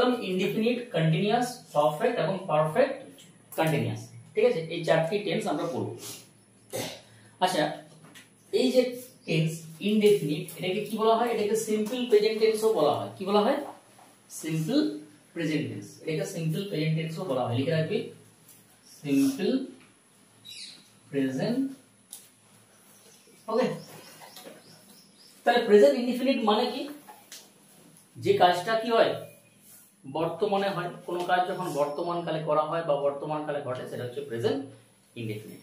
বললাম indefinite, continuous, perfect এবং perfect continuous. ঠিক আছে, এই চারটি টেন্স আমরা পড়ব। আচ্ছা, এই যে টেন্স ইনডেফিনিট, এটাকে কি বলা হয়? এটাকে সিম্পল প্রেজেন্ট টেন্সও বলা হয়। কি বলা হয়? Simple present tense. এটাকে সিম্পল প্রেজেন্ট টেন্সও বলা হয়। লিখে রাখবি, সিম্পল প্রেজেন্ট। ওকে, তাহলে প্রেজেন্ট ইনডিফিনিট মানে কি? যে কাজটা কি হয়? বর্তমানে হয়। কোন কাজ যখন বর্তমান কালে করা হয় বা বর্তমান কালে ঘটে, সেটা হচ্ছে প্রেজেন্ট ইনডিফিনিট।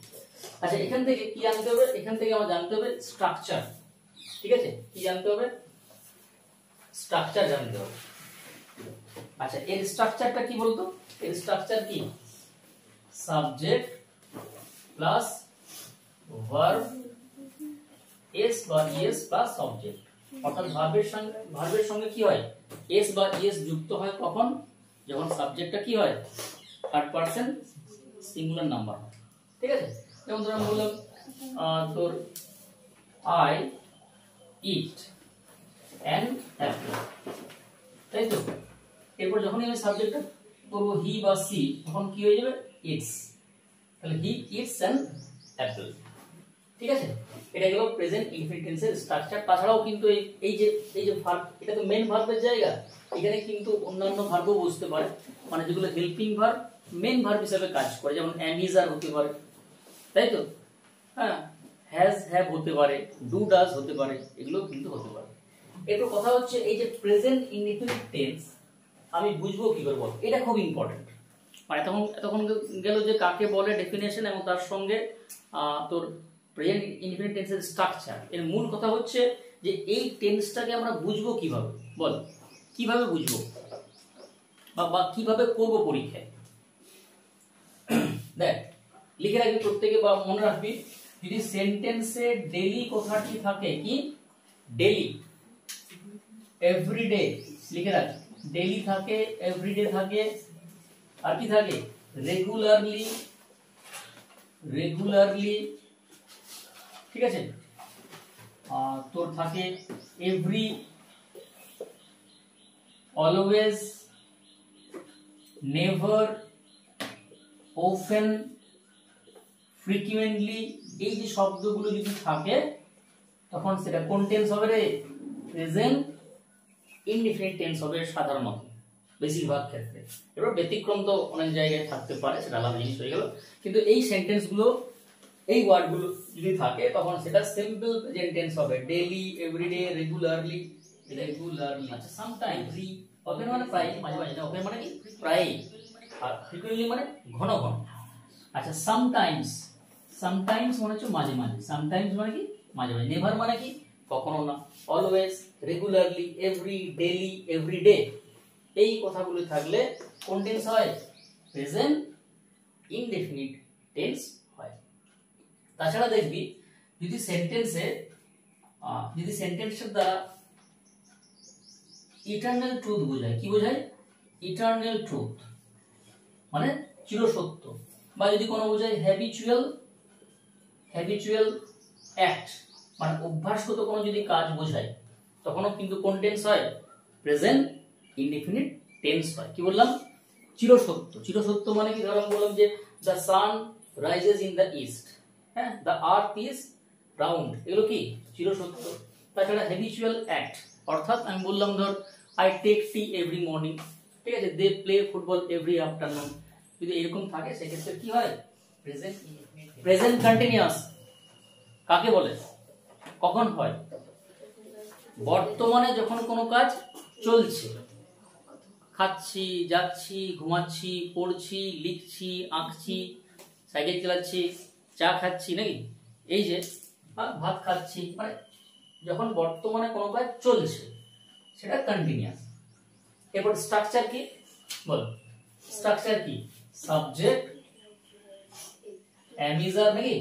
আচ্ছা, এখান থেকে কি জানতে হবে? এখান থেকে আমার জানতে হবে স্ট্রাকচার। ঠিক আছে, কি জানতে হবে? স্ট্রাকচার জানতে হবে। আচ্ছা, এর স্ট্রাকচারটা কি বলতো? এর স্ট্রাকচার কি? সাবজেক্ট প্লাস ভার্ব, এস বা ইএস প্লাস অবজেক্ট। অর্থাৎ ভার্বের সঙ্গে কি হয়? এস বা ইএস যুক্ত হয় কখন? যখন সাবজেক্টটা কি হয়? থার্ড পারসন সিঙ্গুলার নাম্বার হয়। ঠিক আছে, যেমন ধর আমি বললাম তোর আই ইট অ্যান অ্যাপল, তাই তো? এরপর যখনই আমি সাবজেক্টটা করবো হি বা সি, তখন কি হয়ে যাবে? ইটস। তাহলে হি ইটস অ্যান অ্যাপল। ঠিক আছে, এটা হলো প্রেজেন্ট ইনফিনিট টেন্সের স্ট্রাকচার। তাছাড়াও কিন্তু এই যে ভার্ব, এটা তো মেন ভার্বের জায়গা। এখানে কিন্তু অন্যান্য ভার্বও বসতে পারে, মানে যেগুলো হেল্পিং ভার্ব মেন ভার্ব হিসেবে কাজ করে। যেমন অ্যামিজার হতে পারে, তাই তো? হ্যাঁ, হ্যাজ হ্যাভ হতে পারে, ডু ডাজ হতে পারে, এগুলো কিন্তু হতে পারে। এরপর কথা হচ্ছে এই যে প্রেজেন্ট ইনডিফিনিট টেন্স আমি বুঝবো কি করে বল? এটা খুব ইম্পর্টেন্ট। মানে তখন গেল যে কাকে বলে ডেফিনেশন, এবং তার সঙ্গে তোর প্রেজেন্ট ইনডিফিনিট টেন্সের স্ট্রাকচার। এর মূল কথা হচ্ছে যে এই টেন্সটাকে আমরা বুঝবো কিভাবে? বল, কিভাবে বুঝবো বা কিভাবে করব পরীক্ষায়? দেখ, লিখে রাখবি প্রত্যেকে বা মনে রাখবি, যদি সেন্টেন্সে ডেইলি কথাটি থাকে, কি ডেইলি, এভরিডে, লিখে রাখ, ডেইলি থাকে, এভরিডে থাকে, আর কি থাকে? Regularly, regularly. ঠিক আছে, তোর থাকে every, always, never, often, frequently. এই যে শব্দগুলো যদি থাকে, তখন সেটা কোন টেন্স হবে রে? প্রেজেন্ট ইনডিফিনিট টেন্স হবে সাধারণত, বেশিরভাগ ক্ষেত্রে। এবার ব্যতিক্রম তো অনেক জায়গায় থাকতে পারে, সেটা আলাদা জিনিস হয়ে গেল। কিন্তু এই সেন্টেন্সগুলো, এই ওয়ার্ডগুলো যদি থাকে, তখন সেটা সিম্পল প্রেজেন্ট টেন্স হবে। Daily, everyday, regularly, regularly. আচ্ছা, সামটাইমস, অফেন মানে প্রায়, মাঝে মাঝে। অফেন মানে কি? প্রায়। আর ফ্রিকুয়েন্টলি মানে ঘন ঘন। আচ্ছা, সামটাইমস, সামটাইমস মানে হচ্ছে মাঝে মাঝে। সামটাইমস মানে কি? মাঝে মাঝে। নেভার মানে কি? কখনো না। Always, regularly, every, daily, everyday, এই কথাগুলো থাকলে কোন টেন্স হয়? প্রেজেন্ট ইনডেফিনিট টেন্স হয়। তাছাড়া দেখবি, যদি সেন্টেন্সের দ্বারা ইটারনাল ট্রুথ বোঝায়। কি বোঝায়? ইটারনাল ট্রুথ মানে চিরসত্য। বা যদি কোনো বোঝায় হ্যাবিচুয়াল, হ্যাবিচুয়াল অ্যাক্ট মানে অভ্যাসগত কোনো যদি কাজ বোঝায়, তখনও কিন্তু কোন টেন্স হয়? প্রেজেন্ট ইনডিফিনিট টেন্স হয়। কি বললাম? চিরসত্য। চিরসত্য মানে কি? ধরো বললাম যে the sun rises in the east, হ্যাঁ, দ্য আর্থ ইজ রাউন্ড, এগুলো কি? চিরসত্য। তাছাড়া হ্যাবিচুয়াল অ্যাক্ট, অর্থাৎ আমি বললাম ধর I take tea every morning, ঠিক আছে, they play football every afternoon, যদি এরকম থাকে সেক্ষেত্রে কি হয়? Present indefinite. প্রেজেন্ট কন্টিনিউয়াস কাকে বলে? কখন হয়? বর্তমানে যখন কোনো কাজ চলছে, খাচ্ছি, যাচ্ছি, ঘুমাচ্ছি, পড়ছি, লিখছি, আঁকছি, সাইকেল চালাচ্ছি, চা খাচ্ছি, নাকি এই যে ভাত খাচ্ছি, মানে যখন বর্তমানে কোনো কাজ চলছে সেটা কন্টিনিউয়াস। এরপর স্ট্রাকচার কি বল? স্ট্রাকচার কি? সাবজেক্ট, এম ইজ আর, নাকি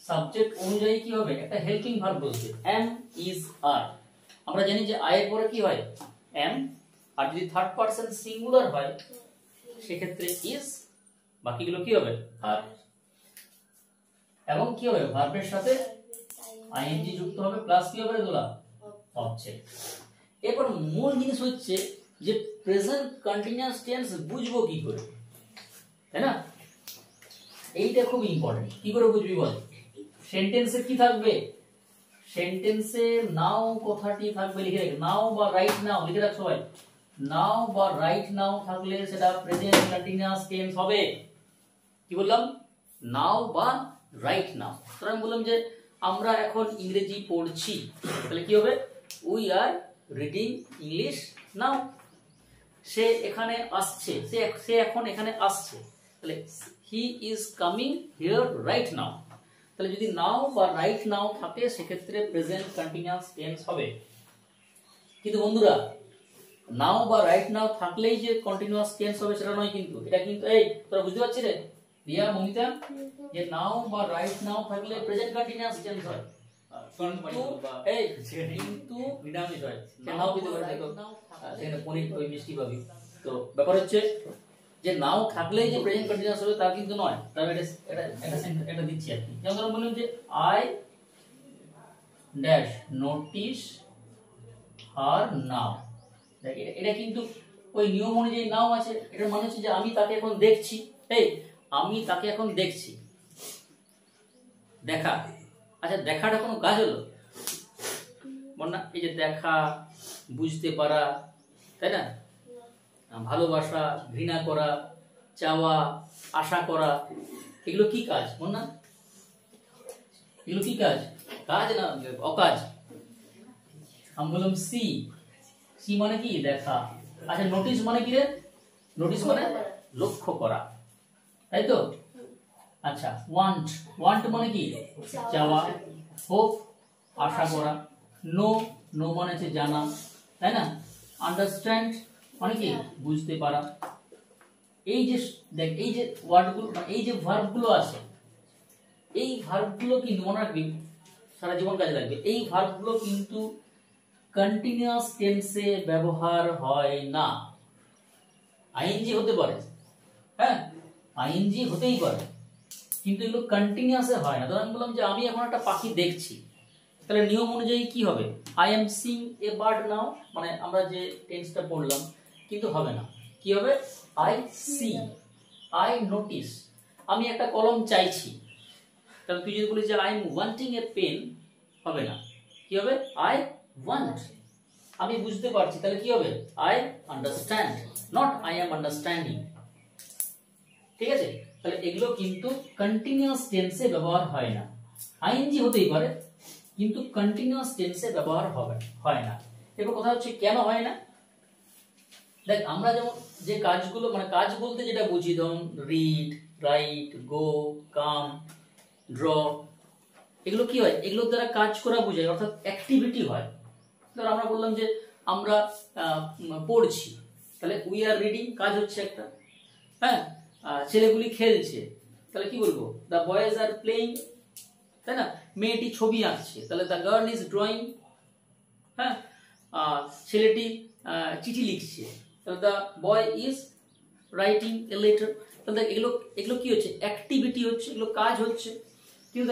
সাবজেক্ট অনুযায়ী কি হবে? একটা হেল্পিং ভার্ব বলছে, এম ইজ আর। আমরা জানি যে আই এর পরে কি হয়? এম। আর যদি থার্ড পারসন সিঙ্গুলার হয় সেক্ষেত্রে ইজ, বাকিগুলো কি হবে? আর। এবং কি হবে? ভার্বের সাথে আইএনজি যুক্ত হবে, প্লাস কি হবে? এগুলা অবজেক্ট। এরপর মূল জিনিস হচ্ছে যে প্রেজেন্ট কন্টিনিউয়াস টেন্স বুঝবো কি করে, তাই না? এইটা খুব ইম্পর্টেন্ট। কি করে বুঝবি বল? সেন্টেন্সে কি থাকবে? সেন্টেন্সে নাও কথাটি থাকবে, লিখে রাখ। নাও বা রাইট নাও লিখে রাখ সবাই। নাও বা রাইট নাও থাকলে সেটা প্রেজেন্ট কন্টিনিউয়াস টেন্স হবে। কি বললাম? নাও বা রাইট নাও। তো আমি বললাম যে আমরা এখন ইংরেজি পড়ছি, তাহলে কি হবে? We are reading English now. সে এখানে আসছে, সে এখন এখানে আসছে, তাহলে he is coming here right now. তাহলে যদি নাও বা রাইট নাও থাকে সেক্ষেত্রে প্রেজেন্ট কন্টিনিউয়াস টেন্স হবে। কিন্তু বন্ধুরা, নাও বা রাইট নাও থাকলেই যে কন্টিনিউয়াস টেন্স হবে সেটা নয় কিন্তু। এটা কিন্তু এই তোরা বুঝতে পারছিস রে রিয়া মমিতা, যে নাও বা রাইট নাও থাকলে প্রেজেন্ট কন্টিনিউয়াস টেন্স হয়। কিন্তু নিরামিষ হয়, নাও দিতে পারে, সেখানে পনির ওই মিষ্টি পাবি। তো ব্যাপার হচ্ছে যে নাও থাকলেই যে প্রেজেন্ট কন্টিনিউয়াস হবে তা কিন্তু নয়। তবে এটা দিচ্ছি আর কি। যেমন ধরুন বললাম যে আই ড্যাশ নোটিস হার নাও। এটা কিন্তু ওই নিয়ম অনুযায়ী নাও আছে। এটার মানে হচ্ছে যে আমি তাকে এখন দেখছি। এই আমি তাকে এখন দেখছি। দেখা, আচ্ছা দেখাটা কোনো কাজ হলো? বল না, এই যে দেখা, বুঝতে পারা, তাই না? ভালোবাসা, ঘৃণা করা, চাওয়া, আশা করা, এগুলো কি কাজ? বল না, এগুলো কি কাজ? কাজ না অকাজ? আমি বললাম সি, সি মানে কি? দেখা। আচ্ছা নোটিস মানে কি রে? নোটিস মানে লক্ষ্য করা, তাই তো? আচ্ছা ওয়ান্ট, ওয়ান্ট মানে কি? চাওয়া। হোপ, আশা করা। নো, নো মানে হচ্ছে জানা, তাই না? আন্ডারস্ট্যান্ড মানে কি? বুঝতে পারা। এই যে দেখ, এই যে ওয়ার্ডগুলো, এই যে ভার্বগুলো আছে, এই ভার্বগুলো কিন্তু মনে রাখবি, সারা জীবন কাজে লাগবে। এই ভার্বগুলো কিন্তু কন্টিনিউয়াস টেন্সে ব্যবহার হয় না। আইএনজি হতে পারে, হ্যাঁ আইএনজি হতেই পারে, কিন্তু এগুলো কন্টিনিউয়াসে হয় না। ধর আমি বললাম যে আমি এখন একটা পাখি দেখছি, তাহলে নিয়ম অনুযায়ী কি হবে? I am sing a bird now, মানে আমরা যে টেন্সটা পড়লাম, কিন্তু হবে না। কি হবে? I see, I notice. আমি একটা কলম চাইছি, তাহলে তুই যদি বলিস যে I am wanting a pen, হবে না। কি হবে? I want. আমি বুঝতে পারছি, তাহলে কি হবে? I understand, not I am understanding. ঠিক আছে? তাহলে এগুলো কিন্তু কন্টিনিউয়াস টেন্সে ব্যবহার হয় না। আইএনজি হতেই পারে, কিন্তু কন্টিনিউয়াস টেন্সে ব্যবহার হয় না। এবার কথা হচ্ছে কেন হয় না? দেখ আমরা যেমন যে কাজগুলো, মানে কাজ বলতে যেটা বুঝি, ধরুন রিড, রাইট, গো, কাম, ড্র, এগুলো কি হয়? এগুলোর দ্বারা কাজ করা বোঝায়, অর্থাৎ অ্যাক্টিভিটি হয়। ধর আমরা বললাম যে আমরা পড়ছি, তাহলে উই আর রিডিং, কাজ হচ্ছে একটা। হ্যাঁ, ছেলেগুলি খেলছে, তাহলে কি বলবো? দ্য বয়েজ আর প্লেইং, তাই না? মেয়েটি ছবি আঁকছে, তাহলে দ্য গার্ল ইজ ড্রয়িং। হ্যাঁ, ছেলেটি চিঠি লিখছে, তাহলে the boy is writing a letter. তাহলে এগুলো এগুলো কি হচ্ছে? অ্যাক্টিভিটি হচ্ছে, এগুলো কাজ হচ্ছে। কিন্তু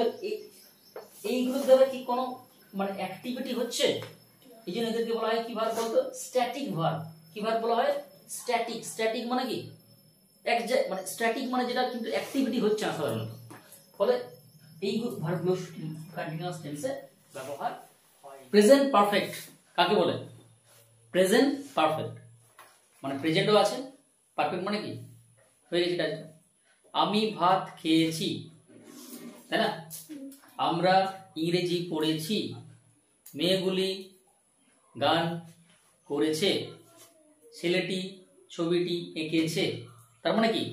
এইগুলোর দ্বারা কি কোনো মানে অ্যাক্টিভিটি হচ্ছে? এই জন্য এদেরকে বলা হয় কি ভার্ব বলতো? Static verb. কি ভার্ব বলা হয়? স্ট্যাটিক। স্ট্যাটিক মানে কি? মানে স্ট্যাটিক মানে যেটা কিন্তু অ্যাক্টিভিটি হচ্ছে না সাধারণত। ফলে এই ভার্বগুলো কন্টিনিউয়াস টেন্সে ব্যবহার হয়। প্রেজেন্ট পারফেক্ট কাকে বলে? প্রেজেন্ট পারফেক্ট মানে প্রেজেন্টও আছে, পারফেক্ট মানে কি? হয়ে গেছে কাজটা। আমি ভাত খেয়েছি, তাই না? আমরা ইংরেজি পড়েছি, মেয়েগুলি গান করেছে, ছেলেটি ছবিটি এঁকেছে। তার মানে কি?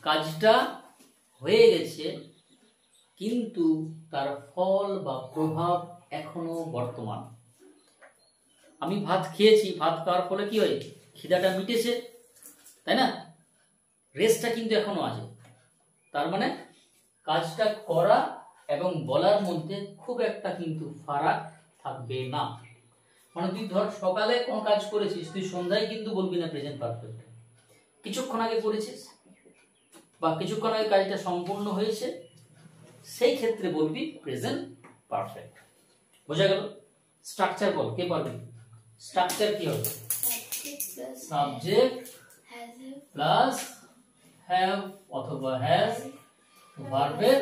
কাজটা হয়ে গেছে, কিন্তু তার ফল বা প্রভাব এখনো বর্তমান। আমি ভাত খেয়েছি, ভাত খাওয়ার ফলে কি হয়? খিদাটা মিটেছে, তাই না? রেস্টটা কিন্তু এখনো আছে। তার মানে কাজটা করা এবং বলার মধ্যে খুব একটা কিন্তু ফারাক থাকবে না। মানে তুই ধর সকালে কোন কাজ করেছিস, তুই সন্ধ্যায় কিন্তু বলবি না প্রেজেন্ট পারফেক্ট। কিছুক্ষণ আগে করেছিস বা কিছুক্ষণ আগে কাজটা সম্পূর্ণ হয়েছে, সেই ক্ষেত্রে বলবি প্রেজেন্ট পারফেক্ট। বোঝা গেল? স্ট্রাকচার বল, কে পারবি? স্ট্রাকচার কি হবে? সাবজেক্ট প্লাস হ্যাভ অথবা হ্যাজ ভার্বের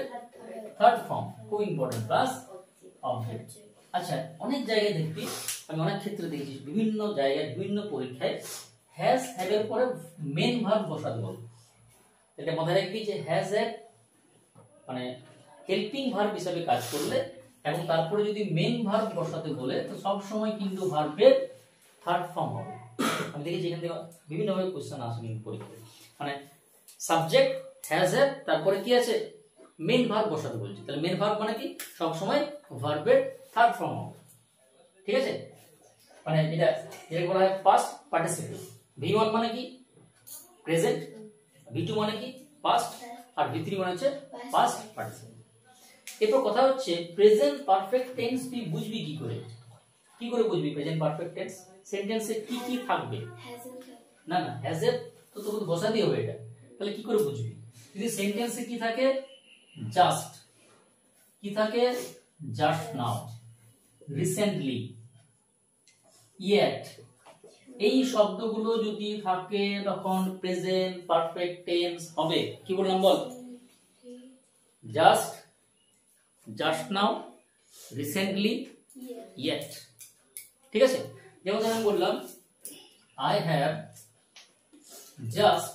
থার্ড ফর্ম, খুব ইম্পর্টেন্ট, প্লাস অবজেক্ট। আচ্ছা, অনেক জায়গায় দেখবি, আমি অনেক ক্ষেত্রে দেখেছি, বিভিন্ন জায়গায় বিভিন্ন পরীক্ষায় হ্যাজ হ্যাভ এর পরে মেন ভার্ব বসাতে বলে। এটা মাথায় রাখবি যে হ্যাজ হ্যাভ মানে হেল্পিং ভার্ব হিসেবে কাজ করলে এবং তারপরে যদি মেন ভার্ব বসাতে বলে তো সব সময় কিন্তু ভার্বের থার্ড ফর্ম হবে। আমি দেখেছি এখান থেকে বিভিন্নভাবে কোশ্চেন আসে কিন্তু পরীক্ষায়, মানে সাবজেক্ট হ্যাজ হ্যাভ তারপরে কি আছে মেন ভার্ব বসাতে বলছি, তাহলে মেন ভার্ব মানে কি সব সময় ভার্বের থার্ড ফর্ম হবে। ঠিক আছে, মানে এটা বলা হয় পাস্ট পার্টিসিপল। V1 মানে কি প্রেজেন্ট, V2 মানে কি পাস্ট, আর V3 মানে হচ্ছে পাস্ট পার্টিসিপল। এরপর কথা হচ্ছে প্রেজেন্ট পারফেক্ট টেন্স তুই বুঝবি কি করে, কি করে বুঝবি প্রেজেন্ট পারফেক্ট টেন্স? সেন্টেন্সে কি কি থাকবে? না না, হ্যাজ এ তো তোকে বসাতেই হবে এটা, তাহলে কি করে বুঝবি? যদি সেন্টেন্সে কি থাকে জাস্ট, কি থাকে জাস্ট নাও, রিসেন্টলি, ইয়েট, এই শব্দগুলো যদি থাকে তখন প্রেজেন্ট পারফেক্ট টেন্স হবে। কি বললাম বল? Just, just now, recently, yet. ঠিক আছে, যেমন আমি বললাম I have just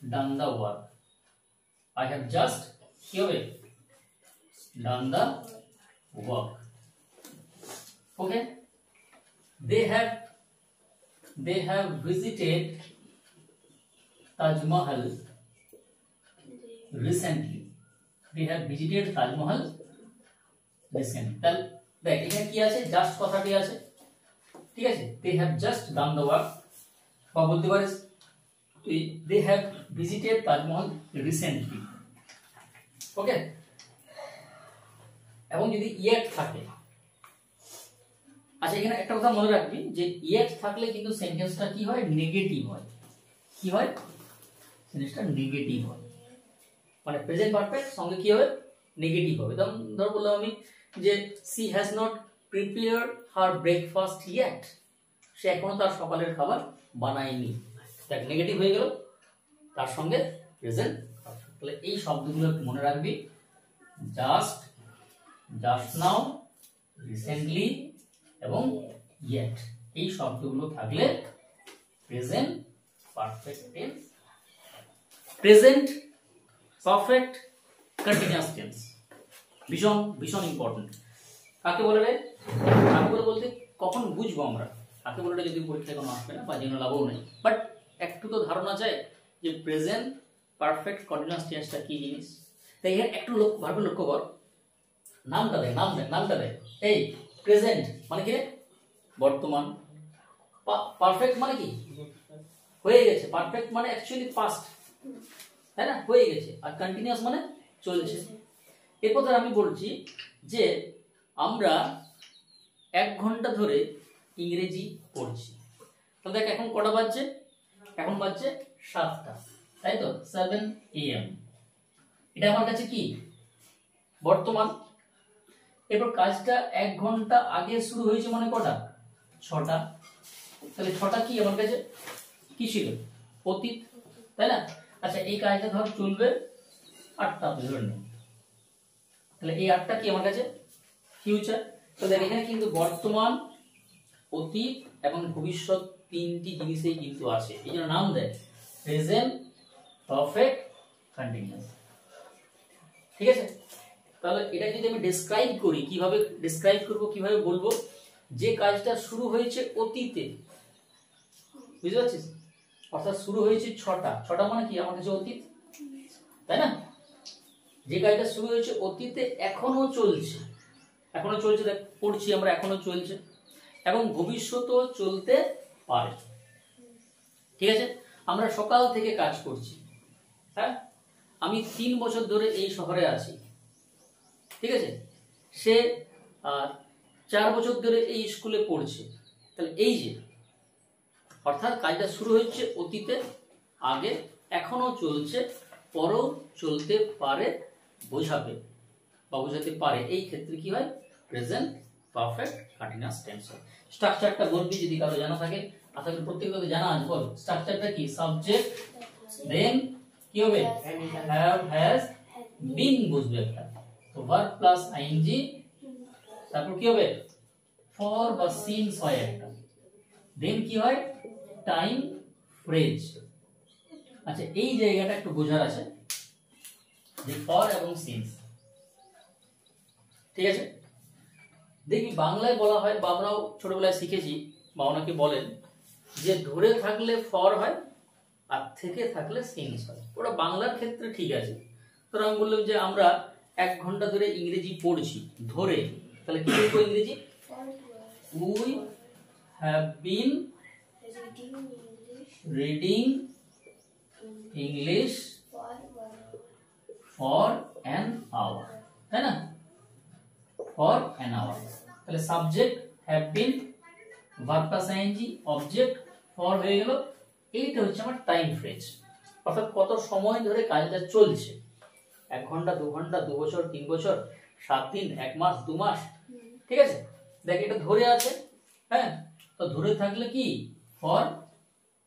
done the work, I have just কি হবে done the work. Okay, they have visited Taj Mahal recently, they have visited Taj Mahal recently। তাহলে দেখ এখানে কি আছে, জাস্ট কথাটি আছে, ঠিক আছে, they have just done the work, বা বলতে পারিস they have visited Taj Mahal recently। ওকে, এবং যদি yet থাকে, আচ্ছা এখানে একটা কথা মনে রাখবি যে yet থাকলে কিন্তু সেন্টেন্সটা কি হয় নেগেটিভ হয়। কি হয়? সেন্টেন্সটা নেগেটিভ হয়, মানে প্রেজেন্ট পারফেক্ট সঙ্গে কি হবে নেগেটিভ হবে। ধর বললাম আমি যে she has not prepared her breakfast yet, সে এখনো তার সকালের খাবার বানায়নি, দেখ নেগেটিভ হয়ে গেল, তার সঙ্গে প্রেজেন্ট পারফেক্ট। তাহলে এই শব্দগুলো মনে রাখবি, জাস্ট, জাস্ট নাও, রিসেন্টলি এবং yet, এই শব্দগুলো থাকলে present perfect tense. Present perfect continuous tense ভীষণ ভীষণ ইম্পর্টেন্ট। কাকে বলে রে? কাকে বলে বলতে কখন বুঝবো আমরা কাকে বলে, যদি পরীক্ষায় কোনো আসবে না বা জেনে লাভও নেই, বাট একটু তো ধারণা চাই যে প্রেজেন্ট পারফেক্ট কন্টিনিউয়াস টেন্সটা কি জিনিস। তাই এর একটু ভাবে লক্ষ্য কর, নামটা দেয়, নামটা দেয়, এই প্রেজেন্ট মানে কি রে বর্তমান, পারফেক্ট মানে কি হয়ে গেছে, পারফেক্ট মানে অ্যাকচুয়ালি পাস্ট, তাই না, হয়ে গেছে, আর কন্টিনিউয়াস মানে চলছে। এরপর আমি বলছি যে আমরা 1 ঘন্টা ধরে ইংরেজি পড়ছি, তো দেখ এখন কটা বাজছে, এখন বাজছে 7টা, তাই তো 7 AM, এটা আমার কাছে কি বর্তমান। এরপর কাজটা 1 ঘন্টা আগে শুরু হয়েছে মানে কটা 6টা, তাহলে 6টা কি আমার কাছে কি ছিল অতীত, তাই না। আচ্ছা এই কাজটা ধর চলবে 8টা ধরে নে, তাহলে এই 8টা কি আমার কাছে ফিউচার। তো দেখ এখানে কিন্তু বর্তমান, অতীত এবং ভবিষ্যৎ তিনটি জিনিসই কিন্তু আছে, এই জন্য নাম দেয় প্রেজেন্ট পারফেক্ট কন্টিনিউয়াস। ঠিক আছে, তাহলে এটা যদি আমি ডেসক্রাইব করি, কিভাবে ডেসক্রাইব করব, কিভাবে বলবো, যে কাজটা শুরু হয়েছে অতীতে, বুঝতে পারছিস, অর্থাৎ শুরু হয়েছে 6টা মানে কি আমার কাছে অতীত, তাই না। যে কাজটা শুরু হয়েছে অতীতে এখনো চলছে দেখ পড়ছি আমরা, এখনো চলছে এবং ভবিষ্যতেও চলতে পারে। ঠিক আছে, আমরা সকাল থেকে কাজ করছি, হ্যাঁ, আমি 3 বছর ধরে এই শহরে আছি, ঠিক আছে, সে 4 বছর ধরে এই স্কুলে পড়ছে, তাহলে এই যে অর্থাৎ কাজটা শুরু হচ্ছে অতীতে, আগে, এখনো চলছে, পরেও চলতে পারে, বোঝাবে বা বোঝাতে পারে, এই ক্ষেত্রে কি হয় প্রেজেন্ট পারফেক্ট কন্টিনিউয়াস টেন্স হয়। স্ট্রাকচারটা বলবি, যদি কারো জানা থাকে আশা করি প্রত্যেকটা জানা আছে। বল স্ট্রাকচারটা কি? সাবজেক্ট, দেন কি হবে? হ্যাভ, হ্যাজ, বিন বুঝবে একটা। তো ভার্ব প্লাস আইএনজি, তারপর কি হবে? ফর বা সিন্স হয় একটা, দেন কি হয়? Time phrase. আচ্ছা এই জায়গাটা একটু বোঝার আছে যে ফর এবং সিন্স, ঠিক আছে? দেখি বাংলায় বলা হয় বা আমরাও ছোটবেলায় শিখেছি বা অনেকে বলেন যে ধরে থাকলে ফর হয় আর থেকে থাকলে সিন্স হয়। ওটা বাংলার ক্ষেত্রে ঠিক আছে। তো আমি বললাম যে আমরা 1 ঘন্টা ধরে ইংরেজি পড়ছি ধরে, তাহলে কি বলবো ইংরেজি? We have been reading English for an hour, তাই না? For an hour. তাহলে subject have been, verb plus ING, object for হয়ে গেল। এইটা হচ্ছে আমার টাইম ফ্রেজ, অর্থাৎ কত সময় ধরে কাজটা চলছে। 1 ঘন্টা, 2 ঘন্টা, 2 বছর, 3 বছর, 7 দিন, 1 মাস, 2 মাস, ঠিক আছে? দেখ এটা ধরে আছে, হ্যাঁ? তো ধরে থাকলে কি ফর,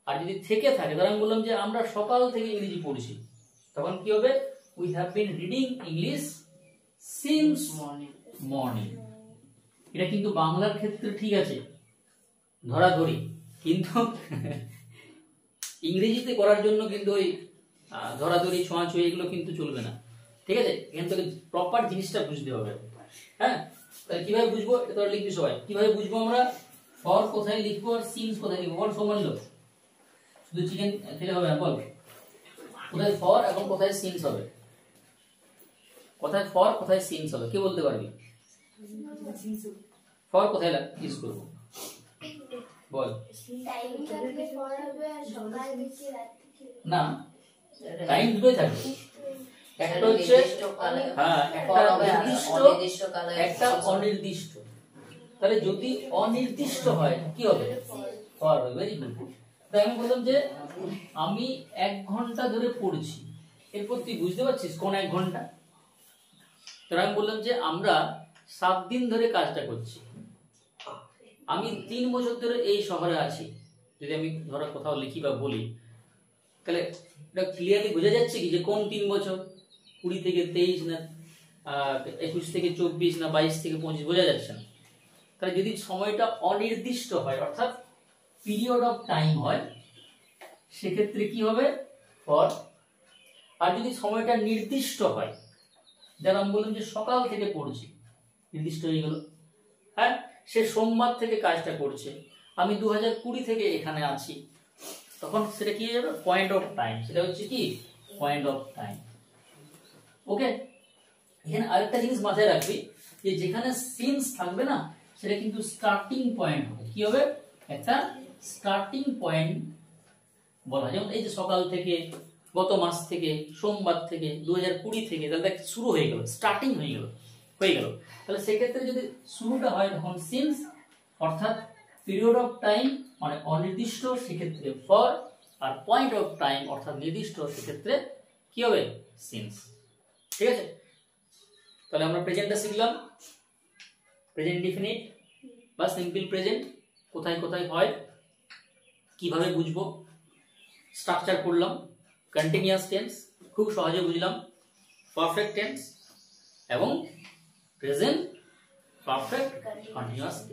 আর যদি থেকে থাকে, ধর আমি বললাম যে আমরা সকাল থেকে ইংরেজি পড়ছি, তখন কি হবে? We have been reading English since morning. এটা কিন্তু বাংলার ক্ষেত্রে ঠিক আছে, ধরাধরি, কিন্তু ইংরেজিতে করার জন্য কিন্তু ওই ধরাধরি, ছোঁয়াছুঁয়ি এগুলো কিন্তু চলবে না, ঠিক আছে? এখান থেকে প্রপার জিনিসটা বুঝতে হবে, হ্যাঁ? তাহলে কিভাবে বুঝবো? এটা তোরা লিখবি সবাই। কিভাবে বুঝবো আমরা? ফর কোথায় লিখবো আর সিন্স কোথায় লিখবো? বল সমান লোক, শুধু চিকেন খেলে হবে না, বল কোথায় ফর এবং কোথায় সিন্স হবে? কোথায় ফর, কোথায় সিন্স হবে? কে বলতে পারবি? ফর কোথায় ইউজ করবো বল? না, টাইম দুটোই থাকবে। একটা হচ্ছে হ্যাঁ, একটা নির্দিষ্ট, একটা অনির্দিষ্ট। তাহলে যদি অনির্দিষ্ট হয় কি হবে? ফর হবে। Very good. তাই আমি বললাম যে আমি 1 ঘন্টা ধরে পড়ছি, এরপর তুই বুঝতে পারছিস কোন 1 ঘন্টা? তাই আমি বললাম যে আমরা 7 দিন ধরে কাজটা করছি, আমি 3 বছর ধরে এই শহরে আছি। যদি আমি ধরো কোথাও লিখি বা বলি, তাহলে এটা ক্লিয়ারলি বোঝা যাচ্ছে কি যে কোন 3 বছর? 20 থেকে 23 না 21 থেকে 24 না 22 থেকে 25? বোঝা যাচ্ছে না। তাহলে যদি সময়টা অনির্দিষ্ট হয়, অর্থাৎ পিরিয়ড অফ টাইম হয়, সেক্ষেত্রে কি হবে? ফর। আর যদি সময়টা নির্দিষ্ট হয়, যেমন আমি বললাম যে সকাল থেকে পড়ছি, নির্দিষ্ট হয়ে গেল, হ্যাঁ? সে সোমবার থেকে কাজটা করছে, আমি 2020 থেকে এখানে আছি, তখন সেটা কি হয়ে যাবে? Point of time. সেটা হচ্ছে কি? Point of time. ওকে, এখানে আরেকটা জিনিস মাথায় রাখবি যে যেখানে সিন্স থাকবে না, সেটা কিন্তু স্টার্টিং পয়েন্ট হবে। কি হবে? একটা স্টার্টিং পয়েন্ট বলা। যেমন এই যে সকাল থেকে, গত মাস থেকে, সোমবার থেকে, 2020 থেকে, তাহলে দেখ শুরু হয়ে গেল, স্টার্টিং হয়ে গেল। তাহলে সেক্ষেত্রে যদি শুরুটা হয় তখন সিন্স, অর্থাৎ পিরিয়ড অফ টাইম মানে অনির্দিষ্ট, সেক্ষেত্রে ফর, আর পয়েন্ট অফ টাইম অর্থাৎ নির্দিষ্ট, সেক্ষেত্রে কি হবে? সিন্স। ঠিক আছে? তাহলে আমরা প্রেজেন্টটা শিখলাম, প্রেজেন্ট ডিফিনিট বা সিম্পল প্রেজেন্ট কোথায় কোথায় হয়, কিভাবে বুঝবো, স্ট্রাকচার করলাম, কন্টিনিউয়াস টেন্স খুব সহজে বুঝলাম, পারফেক্ট টেন্স এবং প্রেজেন্ট পারফেক্ট কন্টিনিউয়াস টেন্স।